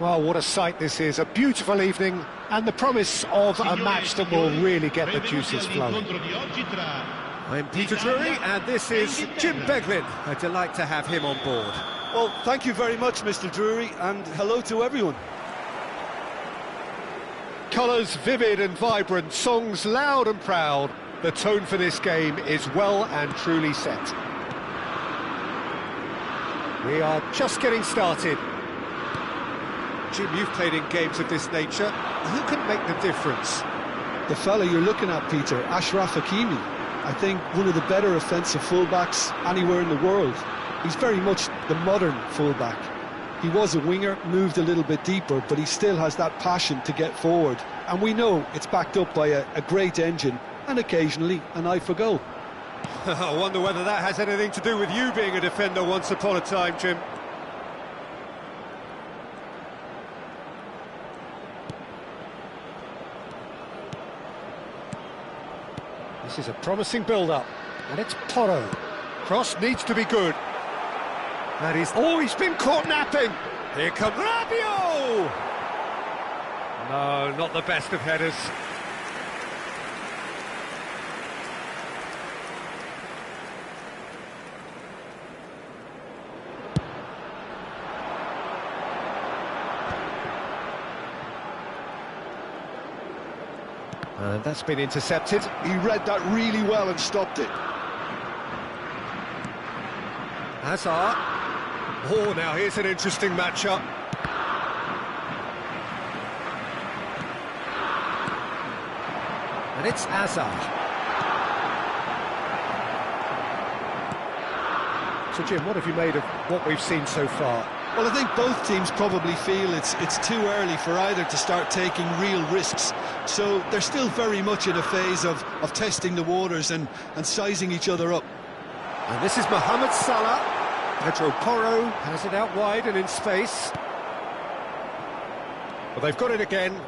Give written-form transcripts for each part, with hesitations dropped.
Well, what a sight this is. A beautiful evening and the promise of a match that will really get the juices flowing. I'm Peter Drury and this is Jim Beglin. A delight to have him on board. Well, thank you very much, Mr. Drury, and hello to everyone. Colours vivid and vibrant, songs loud and proud. The tone for this game is well and truly set. We are just getting started. Jim, you've played in games of this nature. Who can make the difference? The fella you're looking at, Peter, Achraf Hakimi. I think one of the better offensive fullbacks anywhere in the world. He's very much the modern fullback. He was a winger, moved a little bit deeper, but he still has that passion to get forward. And we know it's backed up by a great engine and occasionally an eye for goal. I wonder whether that has anything to do with you being a defender once upon a time, Jim. This is a promising build-up, and it's Porro. Cross needs to be good. That is... Oh, he's been caught napping! Here comes Rabiot! No, not the best of headers. And that's been intercepted. He read that really well and stopped it. Hazard. Oh, now here's an interesting matchup. And it's Hazard. So, Jim, what have you made of what we've seen so far? Well, I think both teams probably feel it's too early for either to start taking real risks. So they're still very much in a phase of testing the waters and sizing each other up. And this is Mohamed Salah. Pedro Porro has it out wide and in space. Well, they've got it again.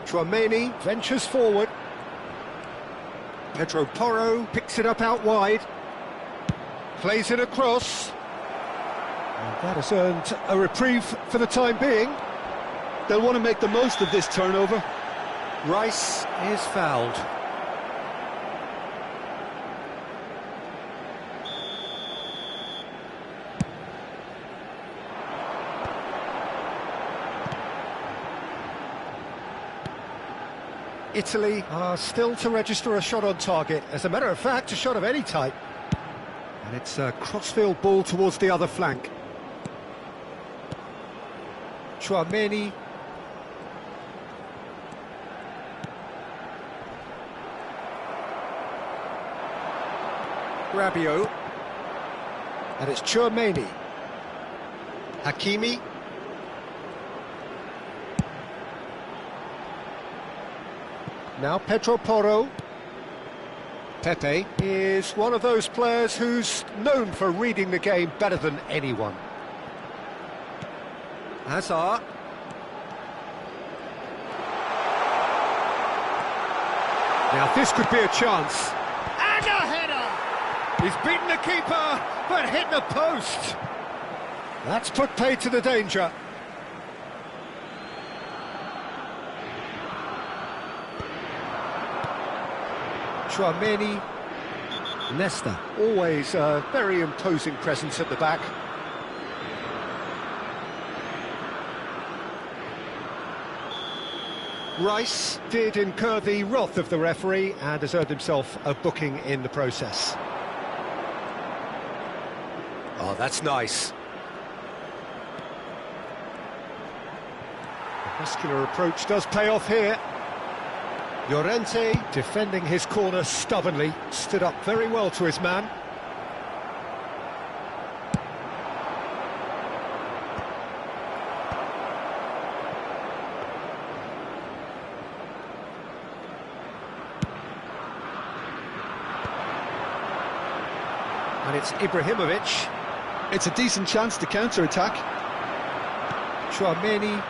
Tchouaméni ventures forward. Pedro Porro picks it up out wide. Plays it across. And that has earned a reprieve for the time being. They'll want to make the most of this turnover. Rice is fouled. Italy are still to register a shot on target. As a matter of fact, a shot of any type. And it's a crossfield ball towards the other flank. Tchouaméni. Rabiot. And it's Tchouaméni. Hakimi. Now Pedro Porro. Pepe is one of those players who's known for reading the game better than anyone. Hazard. Now this could be a chance. And a header! He's beaten the keeper, but hit the post. That's put paid to the danger. Tchouaméni. Nesta, always a very imposing presence at the back. Rice did incur the wrath of the referee and has earned himself a booking in the process. Oh, that's nice. The muscular approach does pay off here. Llorente, defending his corner stubbornly, stood up very well to his man. And it's Ibrahimovic. It's a decent chance to counter-attack. Tchouaméni.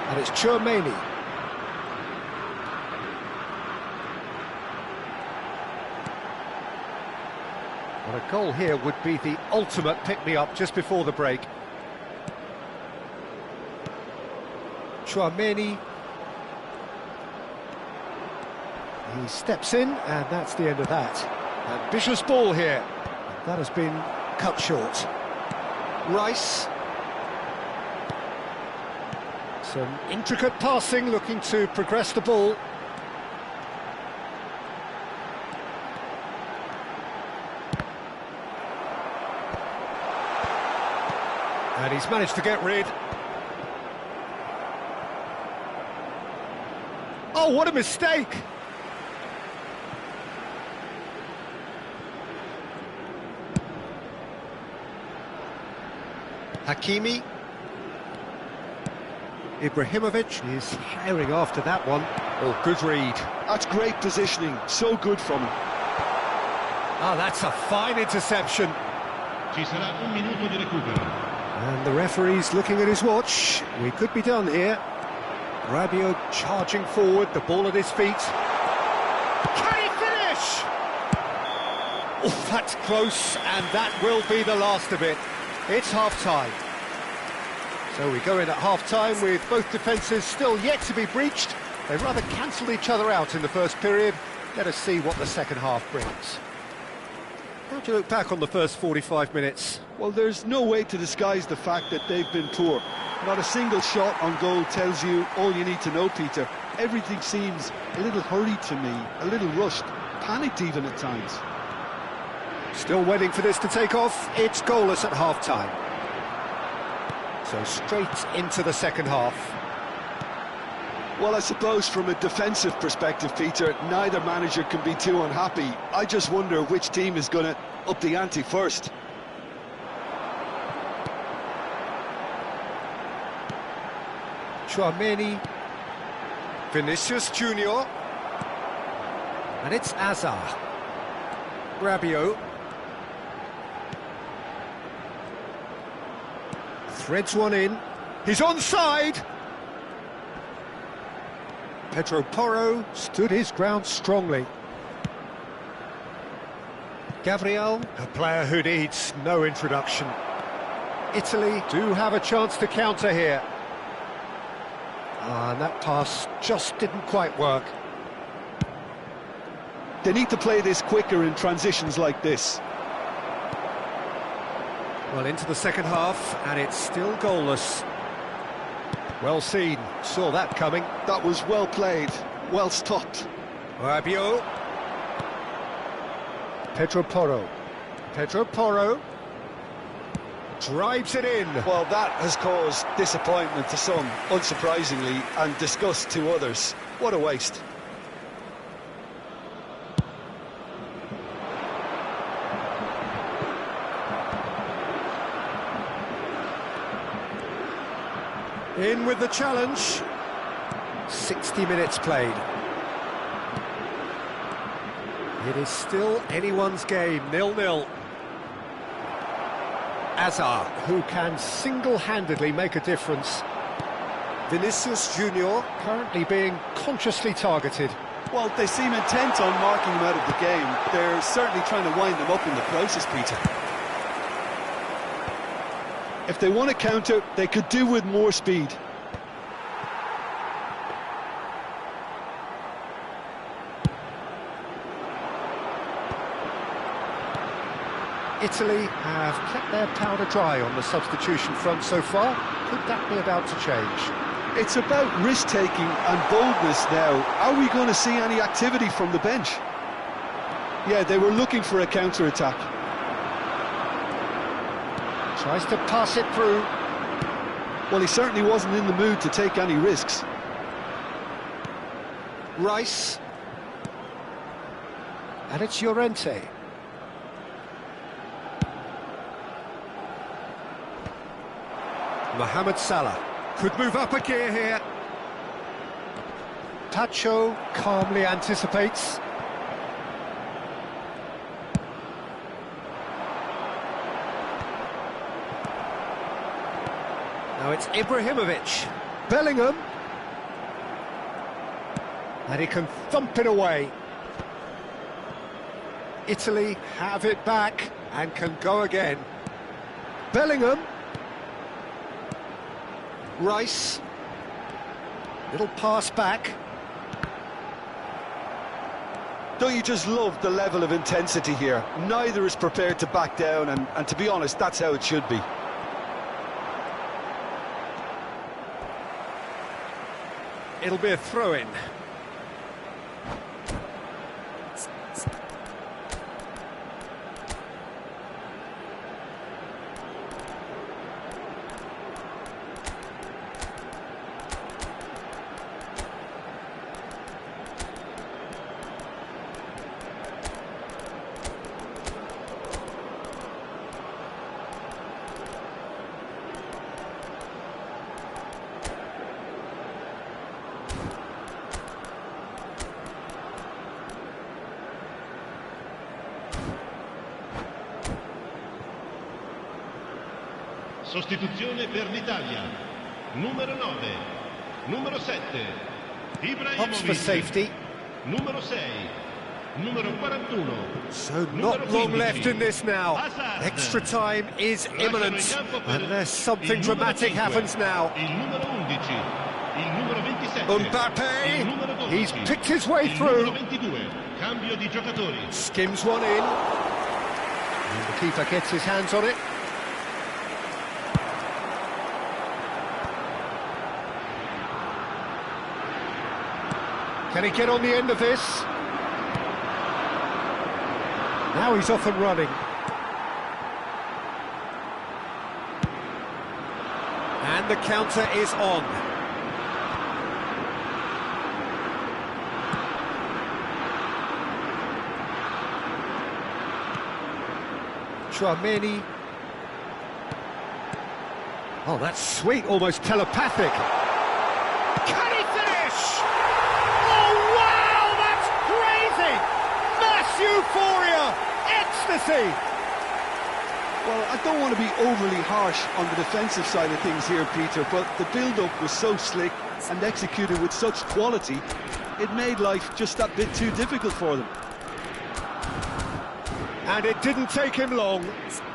And it's Tchouaméni. Well, a goal here would be the ultimate pick-me-up just before the break. Tchouaméni. He steps in, and that's the end of that. Ambitious ball here. That has been cut short. Rice. Some intricate passing, looking to progress the ball. And he's managed to get rid. Oh, what a mistake! Hakimi. Ibrahimovic is firing after that one. Oh, good read. That's great positioning, so good from him. Ah, that's a fine interception. Ci sarà un minuto di recupero. And the referee's looking at his watch. We could be done here. Rabiot charging forward, the ball at his feet. Can he finish? Oh, that's close, and that will be the last of it. It's half-time. So we go in at half-time with both defences still yet to be breached. They rather cancelled each other out in the first period. Let us see what the second half brings. How do you look back on the first 45 minutes? Well, there's no way to disguise the fact that they've been poor. Not a single shot on goal tells you all you need to know, Peter. Everything seems a little hurried to me, a little rushed, panicked even at times. Still waiting for this to take off. It's goalless at half-time. So straight into the second half. Well, I suppose from a defensive perspective, Peter, neither manager can be too unhappy. I just wonder which team is going to up the ante first. Tchouaméni. Vinicius Junior. And it's Azar. Rabiot. Threads one in. He's onside! Pedro Porro stood his ground strongly. Gabriel, a player who needs no introduction. Italy do have a chance to counter here. And that pass just didn't quite work. They need to play this quicker in transitions like this. Well, into the second half, and it's still goalless. Well seen, saw that coming. That was well played, well stopped. Rabiot. Pedro Porro. Pedro Porro. Drives it in. Well, that has caused disappointment to some, unsurprisingly, and disgust to others. What a waste. In with the challenge. 60 minutes played. It is still anyone's game, 0-0. Azar, who can single-handedly make a difference. Vinicius Junior currently being consciously targeted. Well, they seem intent on marking him out of the game. They're certainly trying to wind them up in the process, Peter. If they want to counter, they could do with more speed. Italy have kept their powder dry on the substitution front so far. Could that be about to change? It's about risk-taking and boldness now. Are we going to see any activity from the bench? Yeah, they were looking for a counter-attack. Tries to pass it through. Well, he certainly wasn't in the mood to take any risks. Rice. And it's Llorente. Mohamed Salah could move up a gear here. Pacho calmly anticipates. Now it's Ibrahimovic. Bellingham. And he can thump it away. Italy have it back and can go again. Bellingham. Rice. Little pass back. Don't you just love the level of intensity here? Neither is prepared to back down, and to be honest, that's how it should be. It'll be a throw-in. Sostituzione per l'Italia. Numero 9, numero 7, Hops for Ibrahimovic. safety. Numero 6, numero 41. So not long left in this now. Hazard. Extra time is imminent, Lasciano in campo per unless something il numero dramatic 5, happens now. Il numero 11, il numero 27. il numero Mbappe, 12, he's picked his way il through. numero 22. Cambio di giocatori. Skims one in. And the keeper gets his hands on it. Can he get on the end of this? Now he's off and running. And the counter is on. Tchouameni. Oh, that's sweet, almost telepathic. Can he finish? Oh, wow, that's crazy! Mass euphoria! Ecstasy! Well, I don't want to be overly harsh on the defensive side of things here, Peter, but the build-up was so slick and executed with such quality, it made life just that bit too difficult for them. And it didn't take him long.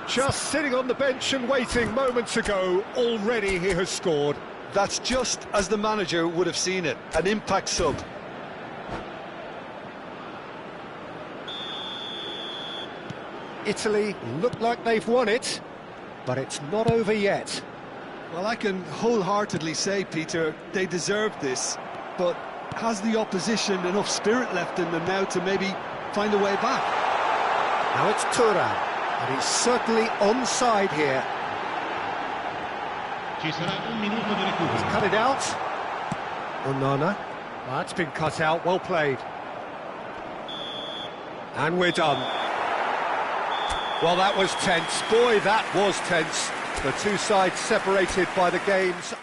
Just sitting on the bench and waiting moments ago, already he has scored. That's just as the manager would have seen it, an impact sub. Italy look like they've won it, but it's not over yet. Well, I can wholeheartedly say, Peter, they deserved this, but has the opposition enough spirit left in them now to maybe find a way back? Now it's Thuram, and he's certainly onside here. Ci sarà un minuto di recupero. Cut it out. Onana. That's been cut out, well played. And we're done. Well, that was tense. Boy, that was tense. The two sides separated by the game's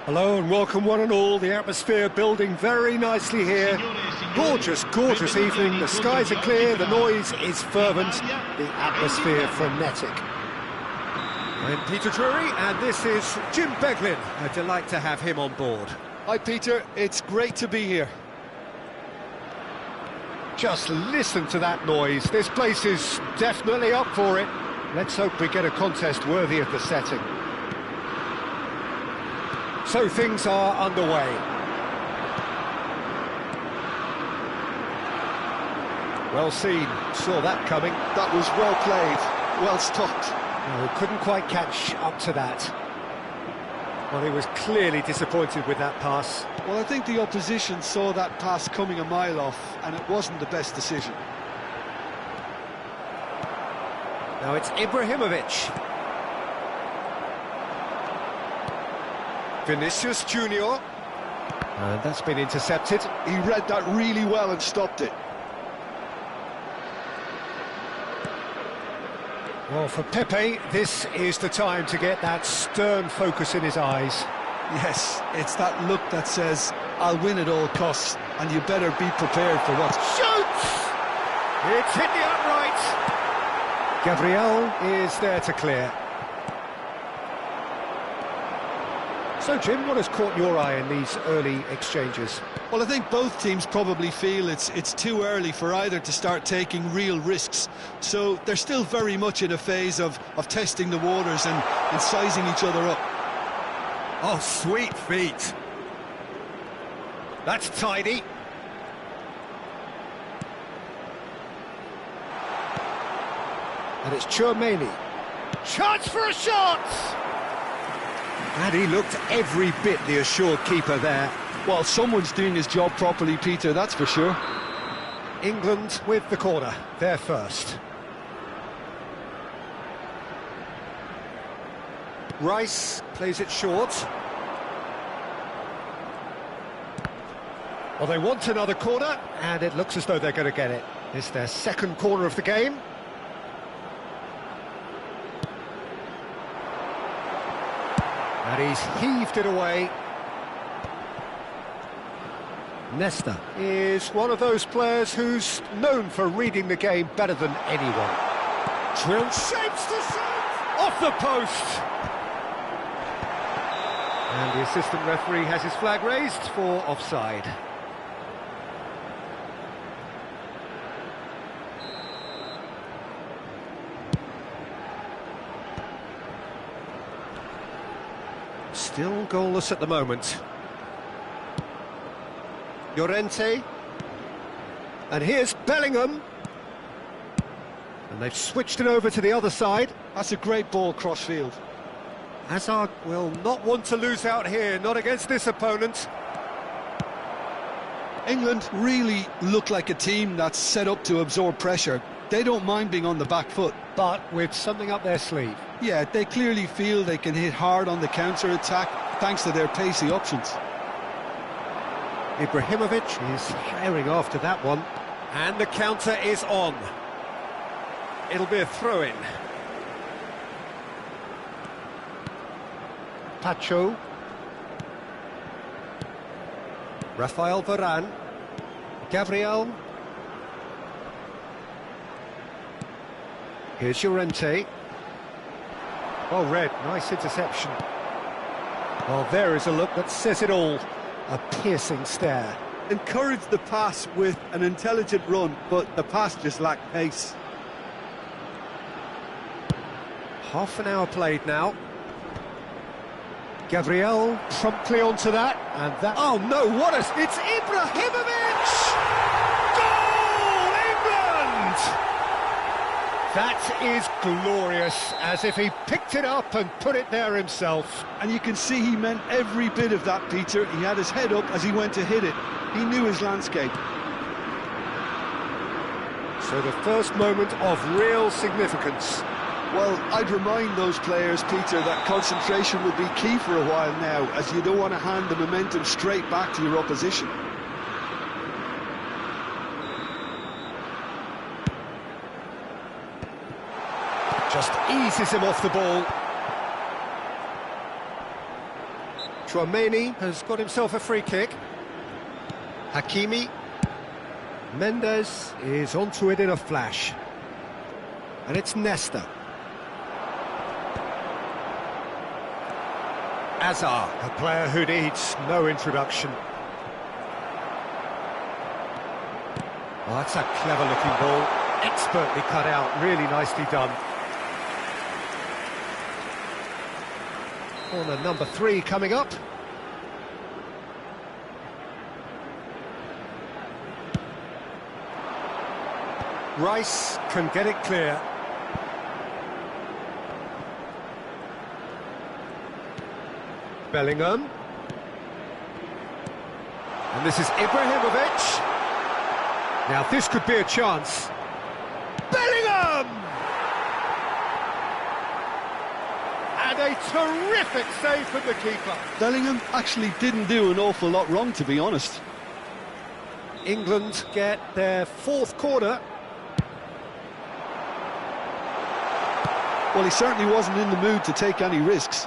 Hello and welcome one and all. The atmosphere building very nicely here. Gorgeous, gorgeous evening. The skies are clear, the noise is fervent, the atmosphere frenetic. I'm Peter Drury, and this is Jim Beglin. A delight to have him on board. Hi, Peter. It's great to be here. Just listen to that noise. This place is definitely up for it. Let's hope we get a contest worthy of the setting. So things are underway. Well seen, saw that coming. That was well played, well stopped. No, couldn't quite catch up to that. Well, he was clearly disappointed with that pass. Well, I think the opposition saw that pass coming a mile off, and it wasn't the best decision. Now it's Ibrahimovic. Vinicius Junior. And that's been intercepted. He read that really well and stopped it. Well, for Pepe, this is the time to get that stern focus in his eyes. Yes, it's that look that says, I'll win at all costs, and you better be prepared for what... Shoots! It's hit the upright. Gabriel is there to clear. So, Jim, what has caught your eye in these early exchanges? Well, I think both teams probably feel it's too early for either to start taking real risks. So they're still very much in a phase of testing the waters and sizing each other up. Oh, sweet feet. That's tidy. And it's Tchouaméni. Chance for a shot! And he looked every bit the assured keeper there. Well, someone's doing his job properly, Peter, that's for sure. England with the corner, they're first. Rice plays it short. Well, they want another corner, and it looks as though they're going to get it. It's their second corner of the game. And he's heaved it away. Nesta is one of those players who's known for reading the game better than anyone. Drill shapes the shot! Off the post! And the assistant referee has his flag raised for offside. Still goalless at the moment. Llorente. And here's Bellingham. And they've switched it over to the other side. That's a great ball cross-field. Hazard will not want to lose out here, not against this opponent. England really look like a team that's set up to absorb pressure. They don't mind being on the back foot. But with something up their sleeve. Yeah, they clearly feel they can hit hard on the counter-attack thanks to their pacey options. Ibrahimovic is firing after that one. And the counter is on. It'll be a throw-in. Pacho. Rafael Varane. Gabriel. Here's Llorente. Well read, nice interception. Well, there is a look that says it all. A piercing stare. Encouraged the pass with an intelligent run, but the pass just lacked pace. Half an hour played now. Gabriel promptly onto that, and that... Oh no, what a... It's Ibrahimovic! Goal, England! That is glorious, as if he picked it up and put it there himself. And you can see he meant every bit of that, Peter. He had his head up as he went to hit it. He knew his landscape. So the first moment of real significance. Well, I'd remind those players, Peter, that concentration will be key for a while now, as you don't want to hand the momentum straight back to your opposition. Just eases him off the ball. Chouameni has got himself a free kick. Hakimi. Mendes is onto it in a flash. And it's Nesta. Azar, a player who needs no introduction. Oh, that's a clever-looking ball. Expertly cut out, really nicely done. Corner number 3 coming up. Rice can get it clear. Bellingham. And this is Ibrahimovic. Now this could be a chance. Bellingham! And a terrific save from the keeper. Bellingham actually didn't do an awful lot wrong, to be honest. England get their 4th corner. Well, he certainly wasn't in the mood to take any risks.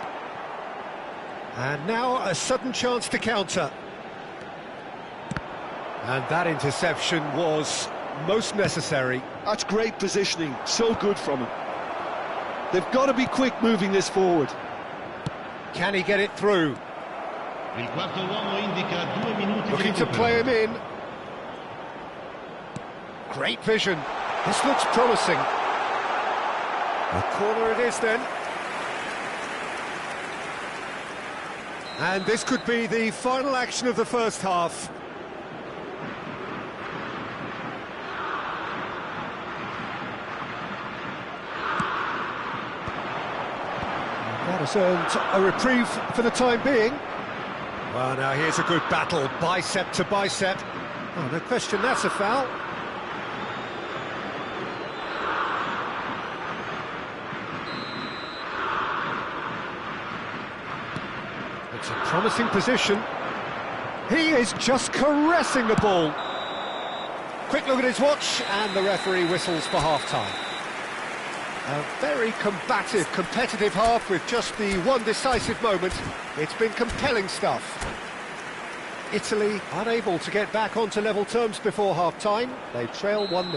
And now a sudden chance to counter. And that interception was most necessary. That's great positioning, so good from him. They've got to be quick moving this forward. Can he get it through? Il quarto uomo indica 2 minuti. Looking to play him in. Great vision. This looks promising. A corner it is then. And this could be the final action of the first half. That has earned a reprieve for the time being. Well, now here's a good battle, bicep to bicep. Oh, no question, that's a foul. It's a promising position. He is just caressing the ball. Quick look at his watch, and the referee whistles for half-time. A very combative, competitive half with just the one decisive moment. It's been compelling stuff. Italy unable to get back onto level terms before half-time. They trail 1-0.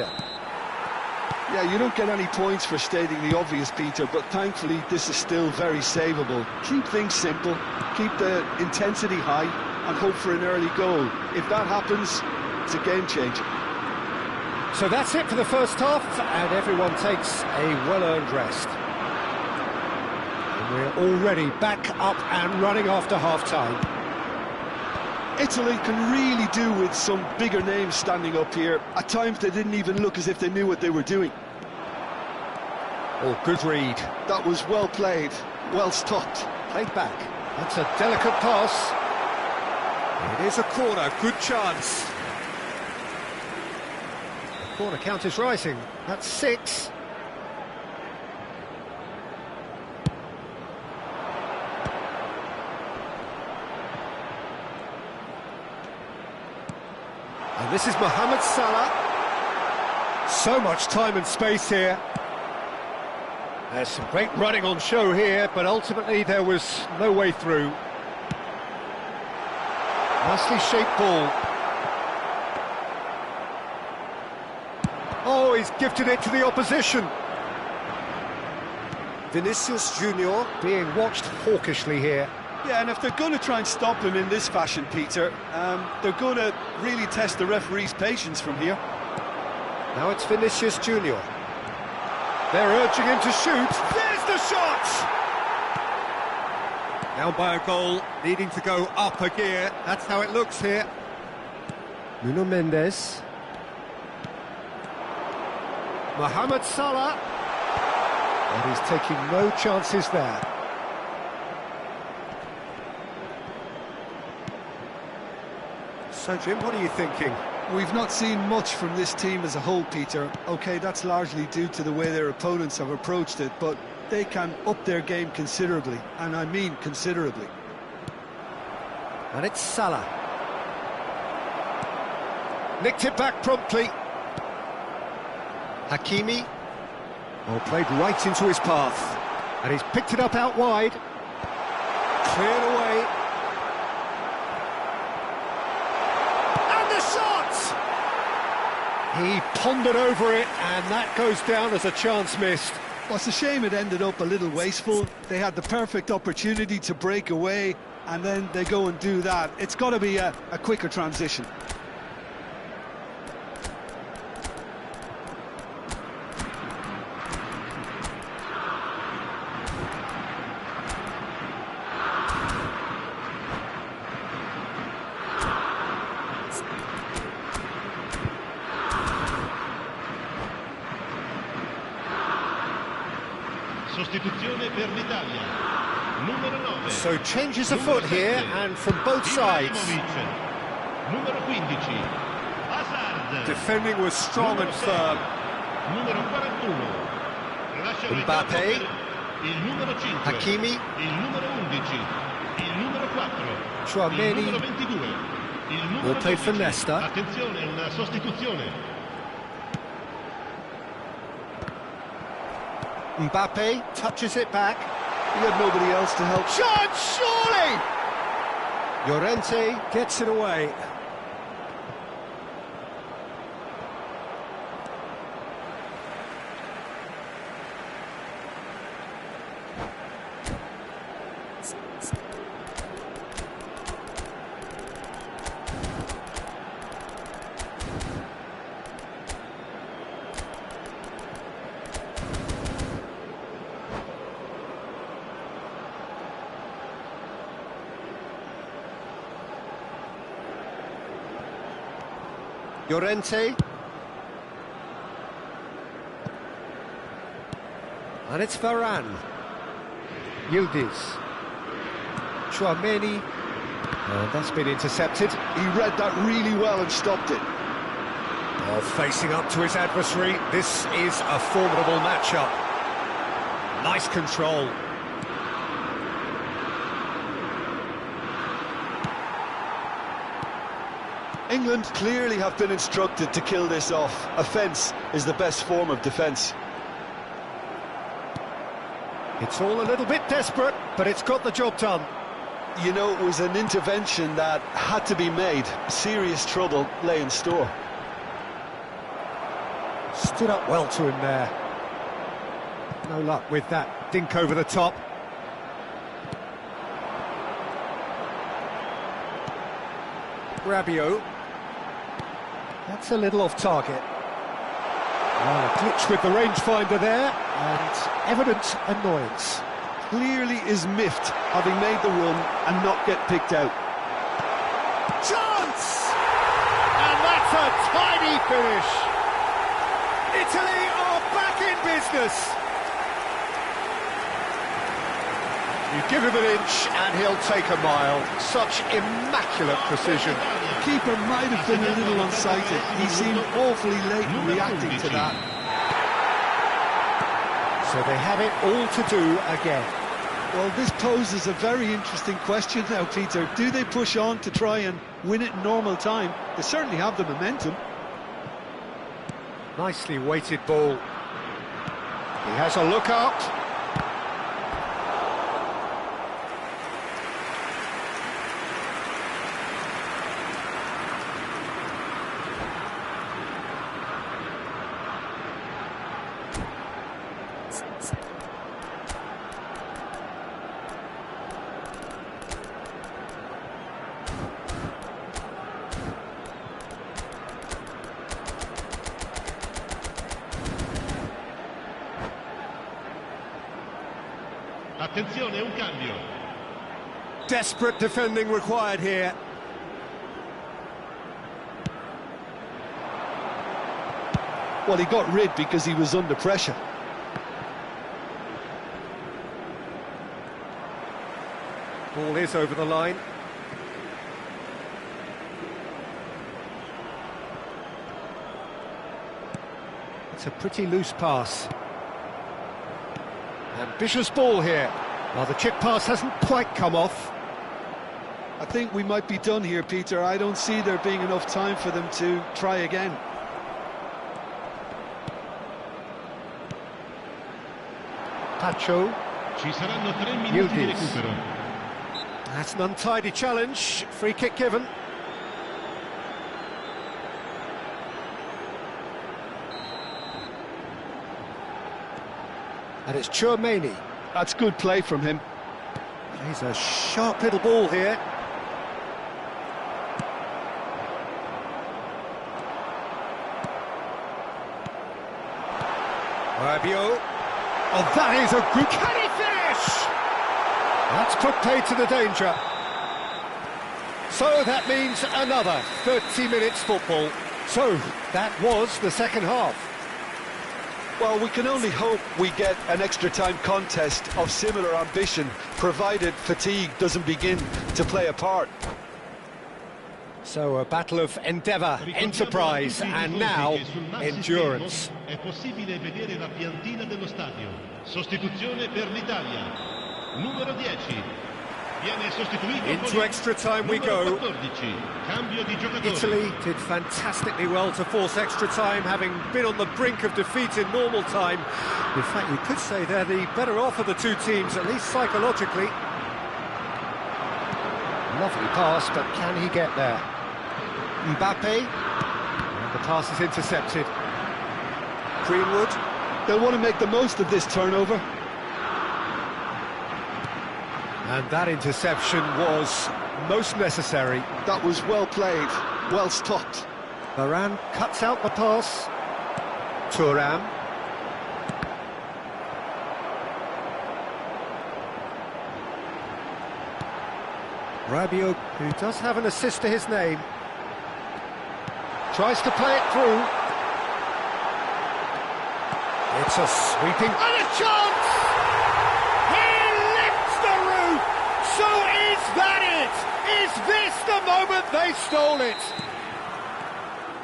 Yeah, you don't get any points for stating the obvious, Peter, but thankfully this is still very savable. Keep things simple, keep the intensity high, and hope for an early goal. If that happens, it's a game changer. So that's it for the first half, and everyone takes a well-earned rest. And we're already back up and running after half-time. Italy can really do with some bigger names standing up here. At times they didn't even look as if they knew what they were doing. Oh, good read. That was well played, well stopped. Played back. That's a delicate pass. It is a corner, good chance. The corner count is rising. That's 6. And this is Mohamed Salah. So much time and space here. There's some great running on show here, but ultimately there was no way through. Nicely shaped ball. Oh, he's gifted it to the opposition. Vinicius Junior being watched hawkishly here. Yeah, and if they're going to try and stop him in this fashion, Peter, they're going to really test the referee's patience from here. Now it's Vinicius Junior. They're urging him to shoot. There's the shot! Down by a goal, needing to go up a gear. That's how it looks here. Nuno Mendes. Mohamed Salah. And he's taking no chances there. So, Jim, what are you thinking? We've not seen much from this team as a whole, Peter. OK, that's largely due to the way their opponents have approached it, but they can up their game considerably, and I mean considerably. And it's Salah. Nicked it back promptly. Hakimi. Oh, played right into his path. And he's picked it up out wide. Cleared away. He pondered over it, and that goes down as a chance missed. Well, it's a shame it ended up a little wasteful. They had the perfect opportunity to break away, and then they go and do that. It's got to be a quicker transition. Sostituzione per l'Italia. Numero 9. So changes afoot here, and from both sides. Numero 15. Hazard. Defending was strong and firm. Numero 41. Lascia Mbappé. Il numero 5. Hakimi. Il numero 11. Il numero 4. Tchouaméni. Il numero 22. Il numero Well played for 12. Leicester. Attenzione, una sostituzione. Mbappé touches it back. He had nobody else to help. Shot, surely! Llorente gets it away. Llorente. And it's Varane. Yildiz. Tchouaméni. And that's been intercepted. He read that really well and stopped it. Oh, facing up to his adversary. This is a formidable matchup. Nice control. England clearly have been instructed to kill this off. Offence is the best form of defence. It's all a little bit desperate, but it's got the job done. You know, it was an intervention that had to be made. Serious trouble lay in store. Stood up well to him there. No luck with that dink over the top. Rabiot. That's a little off target. Oh, a glitch with the rangefinder there, and evident annoyance. Clearly is miffed, having made the run and not get picked out. Chance! And that's a tidy finish. Italy are back in business. You give him an inch and he'll take a mile. Such immaculate precision. Keeper might have been a little unsighted. He seemed awfully late in reacting to that. So they have it all to do again. Well, this poses a very interesting question now, Peter. Do they push on to try and win it in normal time? They certainly have the momentum. Nicely weighted ball. He has a look out. Attenzione, un cambio. Desperate defending required here. Well, he got rid because he was under pressure. Ball is over the line. It's a pretty loose pass. Ambitious ball here. Well, the chip pass hasn't quite come off. I think we might be done here, Peter. I don't see there being enough time for them to try again. Pacho. Ci saranno 3 minuti di recupero. That's an untidy challenge. Free kick given. And it's Tchouaméni. That's good play from him. He's a sharp little ball here. Rabiot. Oh, that is a good... Can he finish? That's put paid to the danger. So that means another 30 minutes football. So that was the second half. Well, we can only hope we get an extra-time contest of similar ambition, provided fatigue doesn't begin to play a part. So a battle of endeavour, enterprise, and now endurance. È possibile vedere la piantina dello stadio. Sostituzione per l'Italia. Numero 10. Viene sostituito Into extra time we go. 14. Cambio di giocatore. Italy did fantastically well to force extra time, having been on the brink of defeat in normal time. In fact, you could say they're the better off of the two teams, at least psychologically. Lovely pass, but can he get there? Mbappe. And the pass is intercepted. Greenwood. They'll want to make the most of this turnover. And that interception was most necessary. That was well played, well stopped. Varane cuts out the pass. Thuram. Rabiot, who does have an assist to his name, tries to play it through. It's a sweeping... And a chance! He lifts the roof! So is that it? Is this the moment they stole it?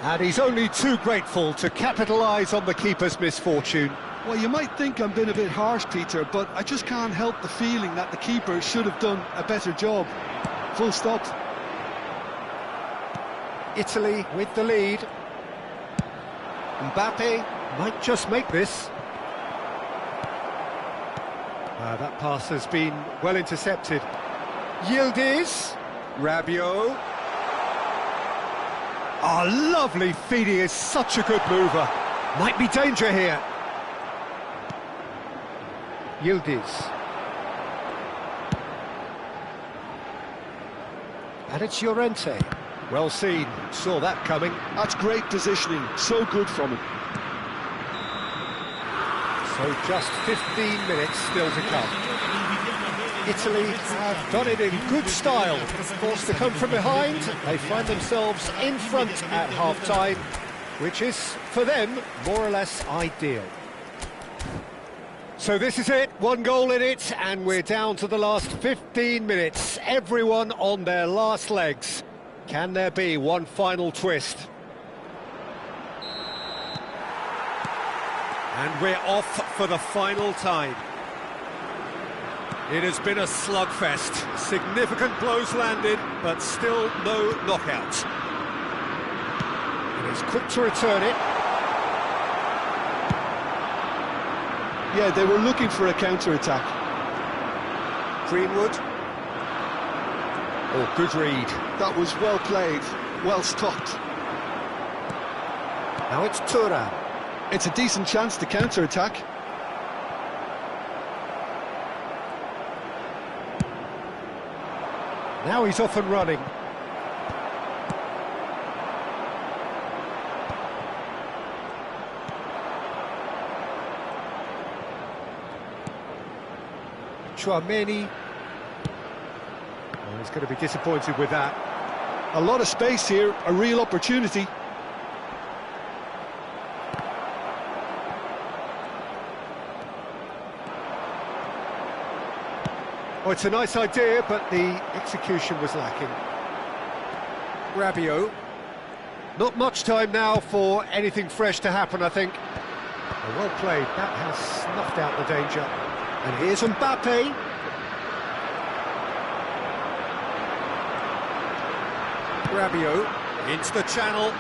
And he's only too grateful to capitalise on the keeper's misfortune. Well, you might think I'm being a bit harsh, Peter, but I just can't help the feeling that the keeper should have done a better job. Full stop. Italy with the lead. Mbappe might just make this. That pass has been well intercepted. Yildiz. Rabiot. Oh, lovely feed. He is such a good mover. Might be danger here. Yildiz. And it's Llorente. Well seen, saw that coming. That's great positioning, so good from him. So just 15 minutes still to come. Italy have done it in good style. Forced to come from behind, they find themselves in front at half-time, which is, for them, more or less ideal. So this is it, one goal in it, and we're down to the last 15 minutes. Everyone on their last legs. Can there be one final twist? And we're off for the final time. It has been a slugfest. Significant blows landed, but still no knockout. And he's quick to return it. Yeah, they were looking for a counter-attack. Greenwood. Oh, good read. That was well played, well stopped. Now it's Thuram. It's a decent chance to counter-attack. Now he's off and running. Tchouaméni. Oh, he's going to be disappointed with that. A lot of space here, a real opportunity. Oh, it's a nice idea, but the execution was lacking. Rabiot. Not much time now for anything fresh to happen, I think. Oh, well played. That has snuffed out the danger. And here's Mbappe. Rabiot into the channel.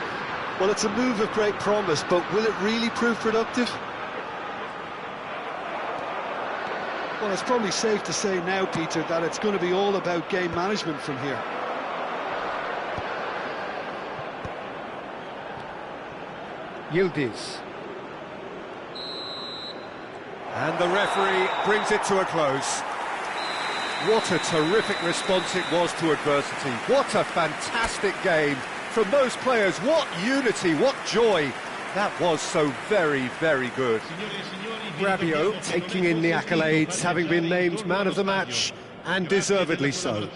Well, it's a move of great promise, but will it really prove productive? Well, it's probably safe to say now, Peter, that it's going to be all about game management from here. Yildiz. And the referee brings it to a close. What a terrific response it was to adversity. What a fantastic game from those players. What unity, what joy. That was so very, very good. Rabiot taking in the accolades, having been named man of the match, and deservedly so.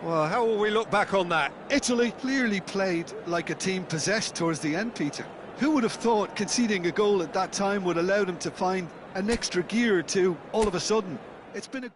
Well, how will we look back on that? Italy clearly played like a team possessed towards the end, Peter. Who would have thought conceding a goal at that time would allow them to find an extra gear or two all of a sudden? It's been a